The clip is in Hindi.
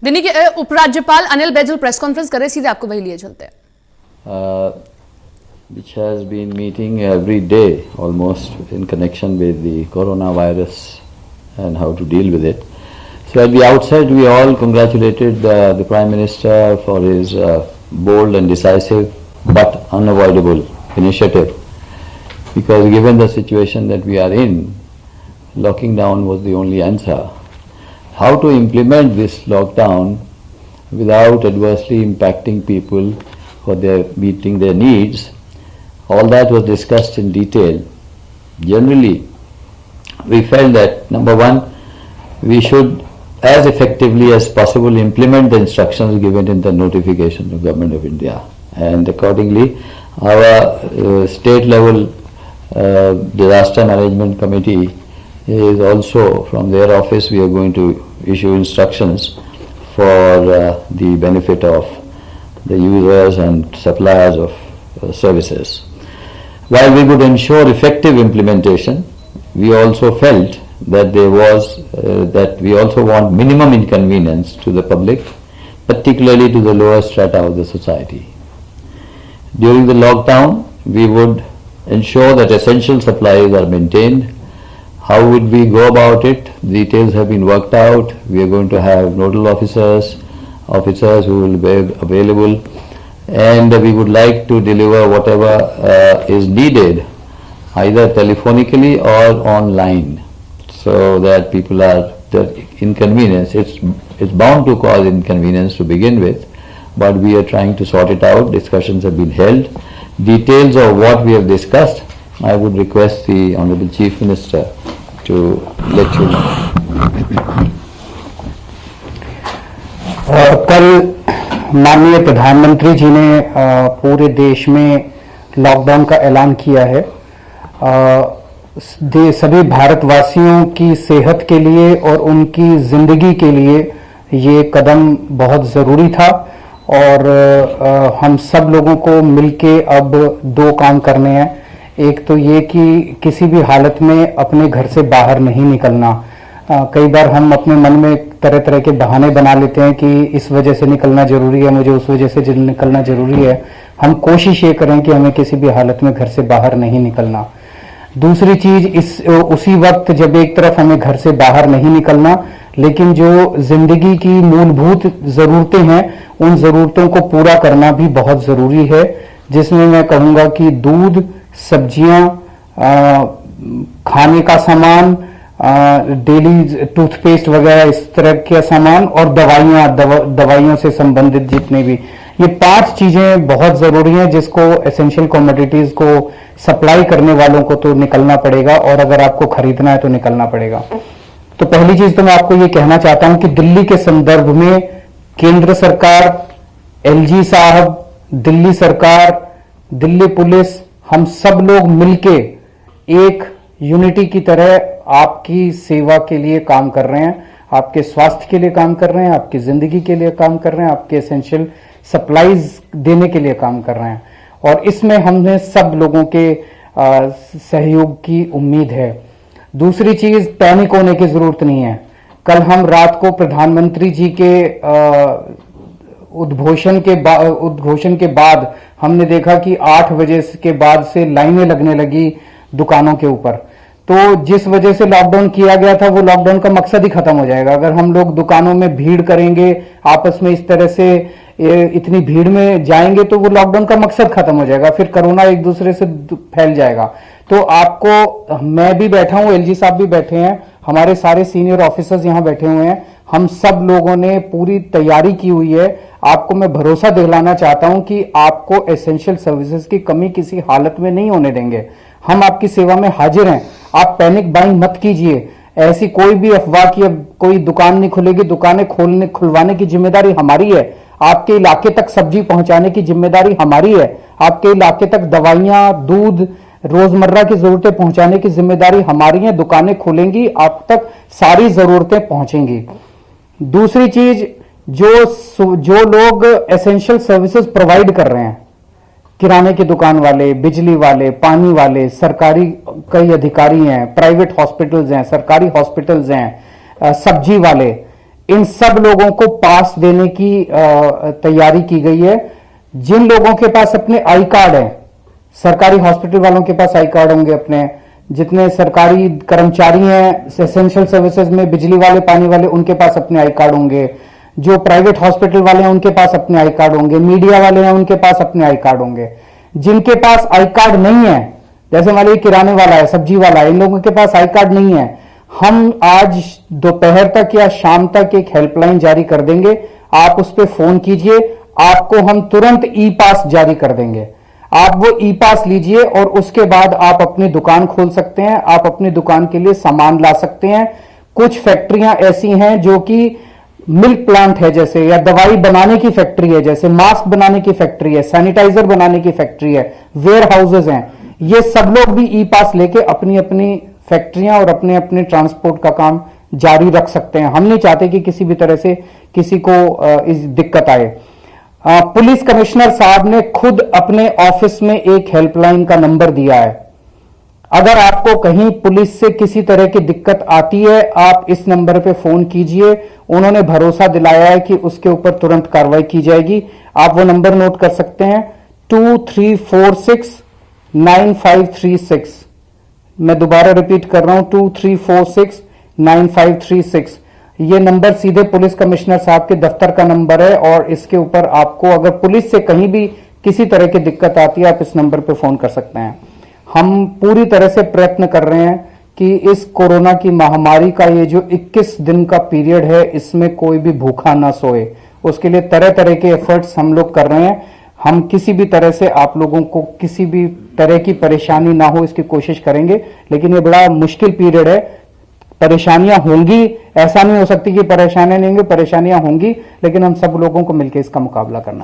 दिल्ली के उपराज्यपाल अनिल बैजल प्रेस कॉन्फ्रेंस कर रहे, सीधे आपको वही लिए चलते हैं। Which has been meeting every day almost in connection with the coronavirus and how to deal with it. So at the outset we all congratulated the Prime Minister for his bold and decisive but unavoidable initiative, because given the situation that we are in, locking down was the only answer. How to implement this lockdown without adversely impacting people for their meeting their needs, all that was discussed in detail. Generally, we felt that number one, we should as effectively as possible implement the instructions given in the notification to Government of India, and accordingly our state level disaster management committee is also, from their office we are going to issue instructions for the benefit of the users and suppliers of services. While we would ensure effective implementation, we also felt that there was that we also want minimum inconvenience to the public, particularly to the lower strata of the society. During the lockdown, we would ensure that essential supplies are maintained. How would we go about it? Details have been worked out. We are going to have nodal officers who will be available, and we would like to deliver whatever is needed either telephonically or online, so that people are the inconvenience. It's bound to cause inconvenience to begin with, but we are trying to sort it out. Discussions have been held. Details of what we have discussed, I would request the Honorable Chief Minister to let you know. कल माननीय प्रधानमंत्री जी ने पूरे देश में लॉकडाउन का ऐलान किया है। सभी भारतवासियों की सेहत के लिए और उनकी जिंदगी के लिए ये कदम बहुत ज़रूरी था, और हम सब लोगों को मिलके अब दो काम करने हैं। एक तो ये कि किसी भी हालत में अपने घर से बाहर नहीं निकलना। कई बार हम अपने मन में तरह तरह के बहाने बना लेते हैं कि इस वजह से निकलना जरूरी है, मुझे उस वजह से निकलना जरूरी है। हम कोशिश ये करें कि हमें किसी भी हालत में घर से बाहर नहीं निकलना। दूसरी चीज, उसी वक्त जब एक तरफ हमें घर से बाहर नहीं निकलना, लेकिन जो जिंदगी की मूलभूत जरूरतें हैं उन जरूरतों को पूरा करना भी बहुत जरूरी है, जिसमें मैं कहूंगा कि दूध, सब्जियां, खाने का सामान, डेली टूथपेस्ट वगैरह इस तरह के सामान, और दवाइयों से संबंधित जितने भी, ये 5 चीजें बहुत जरूरी हैं जिसको एसेंशियल कमोडिटीज को सप्लाई करने वालों को तो निकलना पड़ेगा, और अगर आपको खरीदना है तो निकलना पड़ेगा। तो पहली चीज तो मैं आपको ये कहना चाहता हूं कि दिल्ली के संदर्भ में केंद्र सरकार, एलजी साहब, दिल्ली सरकार, दिल्ली पुलिस, हम सब लोग मिलके एक यूनिटी की तरह आपकी सेवा के लिए काम कर रहे हैं, आपके स्वास्थ्य के लिए काम कर रहे हैं, आपकी जिंदगी के लिए काम कर रहे हैं, आपके एसेंशियल सप्लाईज देने के लिए काम कर रहे हैं, और इसमें हमें सब लोगों के सहयोग की उम्मीद है। दूसरी चीज, पैनिक होने की जरूरत नहीं है। कल हम रात को प्रधानमंत्री जी के उद्घोषण के बाद हमने देखा कि 8 बजे के बाद से लाइनें लगने लगी दुकानों के ऊपर। तो जिस वजह से लॉकडाउन किया गया था वो लॉकडाउन का मकसद ही खत्म हो जाएगा। अगर हम लोग दुकानों में भीड़ करेंगे, आपस में इस तरह से इतनी भीड़ में जाएंगे, तो वो लॉकडाउन का मकसद खत्म हो जाएगा, फिर कोरोना एक दूसरे से फैल जाएगा। तो आपको, मैं भी बैठा हूं, एलजी साहब भी बैठे हैं, हमारे सारे सीनियर ऑफिसर्स यहां बैठे हुए हैं, हम सब लोगों ने पूरी तैयारी की हुई है। आपको मैं भरोसा दिलाना चाहता हूं कि आपको एसेंशियल सर्विसेज की कमी किसी हालत में नहीं होने देंगे। हम आपकी सेवा में हाजिर हैं। आप पैनिक बाइंग मत कीजिए। ऐसी कोई भी अफवाह की कोई दुकान नहीं खुलेगी, दुकानें खुलवाने की जिम्मेदारी हमारी है। आपके इलाके तक सब्जी पहुंचाने की जिम्मेदारी हमारी है। आपके इलाके तक दवाइयां, दूध, रोजमर्रा की जरूरतें पहुंचाने की जिम्मेदारी हमारी है। दुकानें खुलेंगी, आप तक सारी जरूरतें पहुंचेंगी। दूसरी चीज, जो लोग एसेंशियल सर्विसेज प्रोवाइड कर रहे हैं, किराने की दुकान वाले, बिजली वाले, पानी वाले, सरकारी कई अधिकारी हैं, प्राइवेट हॉस्पिटल्स हैं, सरकारी हॉस्पिटल्स हैं, सब्जी वाले, इन सब लोगों को पास देने की तैयारी की गई है। जिन लोगों के पास अपने आई कार्ड है, सरकारी हॉस्पिटल वालों के पास आई कार्ड होंगे, अपने जितने सरकारी कर्मचारी हैं एसेंशियल सर्विसेज में, बिजली वाले, पानी वाले, उनके पास अपने आई कार्ड होंगे। जो प्राइवेट हॉस्पिटल वाले हैं उनके पास अपने आई कार्ड होंगे। मीडिया वाले हैं उनके पास अपने आई कार्ड होंगे। जिनके पास आई कार्ड नहीं है, जैसे मान लीजिए किराने वाला है, सब्जी वाला है, इन लोगों के पास आई कार्ड नहीं है, हम आज दोपहर तक या शाम तक एक हेल्पलाइन जारी कर देंगे। आप उस पर फोन कीजिए, आपको हम तुरंत ई पास जारी कर देंगे। आप वो ई पास लीजिए और उसके बाद आप अपनी दुकान खोल सकते हैं। आप अपनी दुकान के लिए सामान ला सकते हैं। कुछ फैक्ट्रियां ऐसी हैं जो कि मिल्क प्लांट है जैसे, या दवाई बनाने की फैक्ट्री है जैसे, मास्क बनाने की फैक्ट्री है, सैनिटाइजर बनाने की फैक्ट्री है, वेयर हाउसेज हैं, ये सब लोग भी ई पास लेके अपनी अपनी फैक्ट्रियां और अपने अपने ट्रांसपोर्ट का काम जारी रख सकते हैं। हम नहीं चाहते कि किसी भी तरह से किसी को इस दिक्कत आए। पुलिस कमिश्नर साहब ने खुद अपने ऑफिस में एक हेल्पलाइन का नंबर दिया है। अगर आपको कहीं पुलिस से किसी तरह की दिक्कत आती है, आप इस नंबर पे फोन कीजिए। उन्होंने भरोसा दिलाया है कि उसके ऊपर तुरंत कार्रवाई की जाएगी। आप वो नंबर नोट कर सकते हैं, 23469536। मैं दोबारा रिपीट कर रहा हूं, 23469536। ये नंबर सीधे पुलिस कमिश्नर साहब के दफ्तर का नंबर है और इसके ऊपर आपको अगर पुलिस से कहीं भी किसी तरह की दिक्कत आती है, आप इस नंबर पे फोन कर सकते हैं। हम पूरी तरह से प्रयत्न कर रहे हैं कि इस कोरोना की महामारी का ये जो 21 दिन का पीरियड है, इसमें कोई भी भूखा ना सोए। उसके लिए तरह तरह के एफर्ट्स हम लोग कर रहे हैं। हम किसी भी तरह से आप लोगों को किसी भी तरह की परेशानी ना हो, इसकी कोशिश करेंगे। लेकिन ये बड़ा मुश्किल पीरियड है, परेशानियां होंगी, ऐसा नहीं हो सकती कि परेशानियां नहीं होंगी, परेशानियां होंगी, लेकिन हम सब लोगों को मिलकर इसका मुकाबला करना है।